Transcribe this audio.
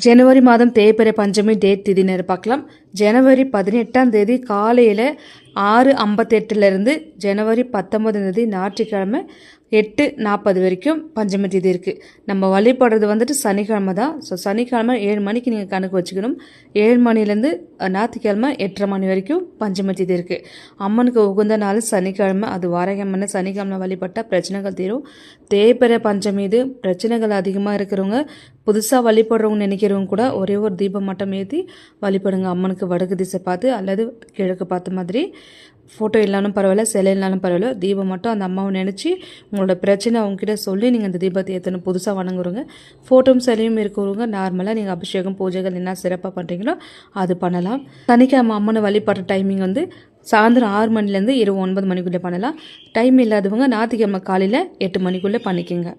ஜனவரி மாதம் தேய்பிறை பஞ்சமி டேட் திதி நேரம் பார்க்கலாம். ஜனவரி 18ஆம் தேதி காலையில் 6:58 ஜனவரி 19ஆம் தேதி ஞாயிற்றுக்கிழமை 8:40 வரைக்கும் பஞ்சமி திதி இருக்குது. நம்ம வழிபடுறது வந்துட்டு சனிக்கிழமை தான். ஸோ சனிக்கிழமை 7 மணிக்கு நீங்கள் கணக்கு வச்சுக்கணும். 7 மணிலேருந்து ஞாயிற்றுக்கிழமை 8:30 மணி வரைக்கும் பஞ்சமி திதி இருக்குது. அம்மனுக்கு உகந்த நாள் சனிக்கிழமை. அது வாரகிழமை சனிக்கிழமை வழிபட்டால் பிரச்சனைகள் தீரும். தேய்பிறை பஞ்சமி இது பிரச்சனைகள் அதிகமாக இருக்கிறவங்க, புதுசாக வழிபடுறவங்க நினைக்கிறவங்க கூட ஒரே ஒரு தீபம் மட்டும் ஏற்றி வழிபடுங்க. அம்மனுக்கு வடக்கு திசை பார்த்து அல்லது கிழக்கு பார்த்த மாதிரி. ஃபோட்டோ இல்லைனாலும் பரவாயில்ல, சிலை இல்லைனாலும் பரவாயில்ல, தீபம் மட்டும் அந்த அம்மாவை நினச்சி உங்களோட பிரச்சனை அவங்ககிட்ட சொல்லி நீங்கள் அந்த தீபத்தை ஏற்றணும். புதுசாக வணங்குறவங்க, ஃபோட்டோவும் சிலையும் இருக்கிறவங்க நார்மலாக நீங்கள் அபிஷேகம் பூஜைகள் என்ன சிறப்பாக பண்ணுறீங்களோ அது பண்ணலாம். சனிக்கிழமை அம்மனை வழிபடுற டைமிங் வந்து சாயந்தரம் 6 மணிலேருந்து இரவு 9 மணிக்குள்ளே பண்ணலாம். டைம் இல்லாதவங்க ஞாயிற்றுக்கிழமை காலையில் 8 மணிக்குள்ளே பண்ணிக்கோங்க.